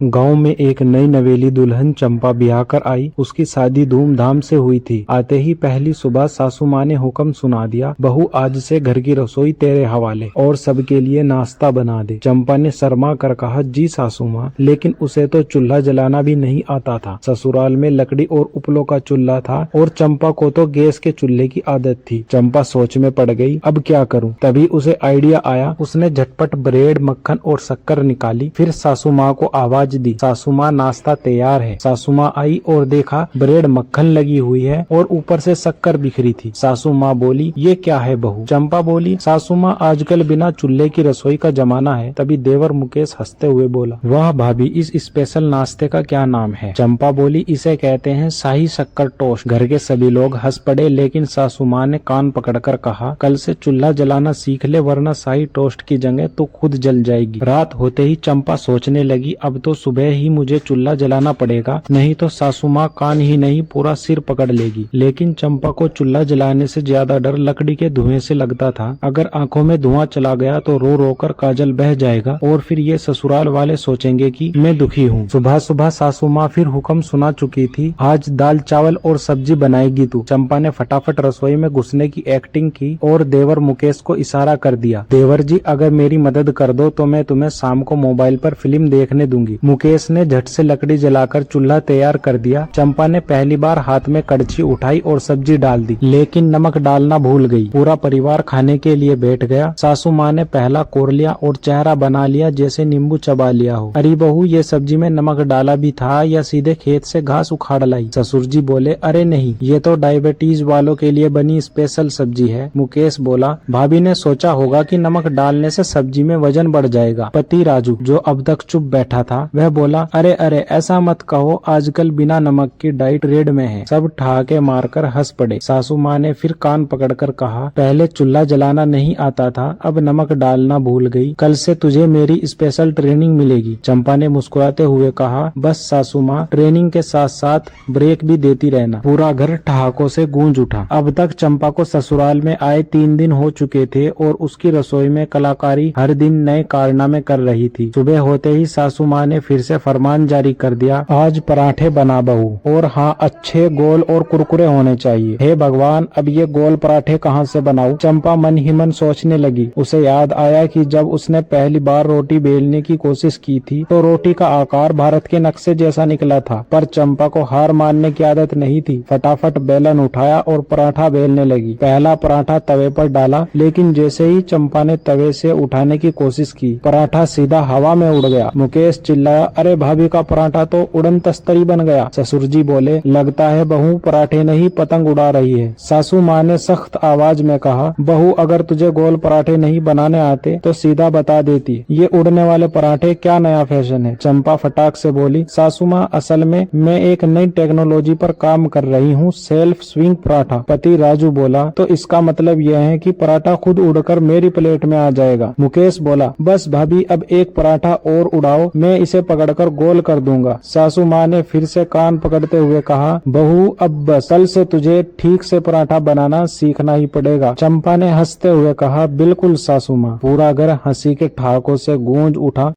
गांव में एक नई नवेली दुल्हन चंपा ब्याह कर आई। उसकी शादी धूमधाम से हुई थी। आते ही पहली सुबह सासू माँ ने हुक्म सुना दिया, बहू आज से घर की रसोई तेरे हवाले और सबके लिए नाश्ता बना दे। चंपा ने शर्मा कर कहा, जी सासू माँ, लेकिन उसे तो चूल्हा जलाना भी नहीं आता था। ससुराल में लकड़ी और उपलों का चूल्हा था और चंपा को तो गैस के चूल्हे की आदत थी। चंपा सोच में पड़ गई, अब क्या करूं? तभी उसे आइडिया आया। उसने झटपट ब्रेड, मक्खन और शक्कर निकाली। फिर सासू माँ को आवाज दी, सासू माँ नाश्ता तैयार है। सासू माँ आई और देखा ब्रेड मक्खन लगी हुई है और ऊपर से शक्कर बिखरी थी। सासू माँ बोली, ये क्या है बहू? चंपा बोली, सासू माँ आजकल बिना चूल्हे की रसोई का जमाना है। तभी देवर मुकेश हंसते हुए बोला, वाह भाभी, इस स्पेशल नाश्ते का क्या नाम है? चंपा बोली, इसे कहते हैं शाही शक्कर टोस्ट। घर के सभी लोग हंस पड़े, लेकिन सासू माँ ने कान पकड़कर कहा, कल से चूल्हा जलाना सीख ले, वरना शाही टोस्ट की जगह तो खुद जल जाएगी। रात होते ही चंपा सोचने लगी, अब तो सुबह ही मुझे चूल्हा जलाना पड़ेगा, नहीं तो सासू माँ कान ही नहीं पूरा सिर पकड़ लेगी। लेकिन चंपा को चूल्हा जलाने से ज्यादा डर लकड़ी के धुएं से लगता था। अगर आंखों में धुआं चला गया तो रो रो कर काजल बह जाएगा और फिर ये ससुराल वाले सोचेंगे कि मैं दुखी हूँ। सुबह सुबह सासू माँ फिर हुक्म सुना चुकी थी, आज दाल चावल और सब्जी बनाएगी तू। चंपा ने फटाफट रसोई में घुसने की एक्टिंग की और देवर मुकेश को इशारा कर दिया, देवर जी अगर मेरी मदद कर दो तो मैं तुम्हें शाम को मोबाइल पर फिल्म देखने दूंगी। मुकेश ने झट से लकड़ी जलाकर चूल्हा तैयार कर दिया। चंपा ने पहली बार हाथ में कड़छी उठाई और सब्जी डाल दी, लेकिन नमक डालना भूल गई। पूरा परिवार खाने के लिए बैठ गया। सासू माँ ने पहला कोर लिया और चेहरा बना लिया जैसे नींबू चबा लिया हो। अरे बहू, ये सब्जी में नमक डाला भी था या सीधे खेत से घास उखाड़ लाई? ससुर जी बोले, अरे नहीं, ये तो डायबिटीज वालों के लिए बनी स्पेशल सब्जी है। मुकेश बोला, भाभी ने सोचा होगा कि नमक डालने से सब्जी में वजन बढ़ जाएगा। पति राजू, जो अब तक चुप बैठा था, वह बोला, अरे अरे ऐसा मत कहो, आजकल बिना नमक की डाइट रेड में है। सब ठहाके मारकर हंस पड़े। सासू माँ ने फिर कान पकड़कर कहा, पहले चूल्हा जलाना नहीं आता था, अब नमक डालना भूल गई। कल से तुझे मेरी स्पेशल ट्रेनिंग मिलेगी। चंपा ने मुस्कुराते हुए कहा, बस सासू माँ, ट्रेनिंग के साथ साथ ब्रेक भी देती रहना। पूरा घर ठहाकों से गूंज उठा। अब तक चंपा को ससुराल में आए 3 दिन हो चुके थे और उसकी रसोई में कलाकारी हर दिन नए कारनामे कर रही थी। सुबह होते ही सासू माँ ने फिर से फरमान जारी कर दिया, आज पराठे बना बहू, और हाँ, अच्छे गोल और कुरकुरे होने चाहिए। हे भगवान, अब ये गोल पराठे कहाँ से बनाऊं? चंपा मन ही मन सोचने लगी। उसे याद आया कि जब उसने पहली बार रोटी बेलने की कोशिश की थी तो रोटी का आकार भारत के नक्शे जैसा निकला था। पर चंपा को हार मानने की आदत नहीं थी। फटाफट बेलन उठाया और पराठा बेलने लगी। पहला पराठा तवे पर डाला, लेकिन जैसे ही चंपा ने तवे से उठाने की कोशिश की, पराठा सीधा हवा में उड़ गया। मुकेश चिल्लाया, अरे भाभी का पराठा तो उड़न तस्तरी बन गया। ससुर जी बोले, लगता है बहू पराठे नहीं पतंग उड़ा रही है। सासू माँ ने सख्त आवाज में कहा, बहू अगर तुझे गोल पराठे नहीं बनाने आते तो सीधा बता देती, ये उड़ने वाले पराठे क्या नया फैशन है? चंपा फटाक से बोली, सासू माँ, असल में मैं एक नई टेक्नोलॉजी पर काम कर रही हूँ, सेल्फ स्विंग पराठा। पति राजू बोला, तो इसका मतलब यह है कि पराठा खुद उड़कर मेरी प्लेट में आ जाएगा? मुकेश बोला, बस भाभी, अब एक पराठा और उड़ाओ, मैं इसे पकड़कर गोल कर दूंगा। सासू माँ ने फिर से कान पकड़ते हुए कहा, बहू अब बस, कल से तुझे ठीक से पराठा बनाना सीखना ही पड़ेगा। चंपा ने हंसते हुए कहा, बिल्कुल सासू माँ। पूरा घर हंसी के ठहाकों से गूंज उठा।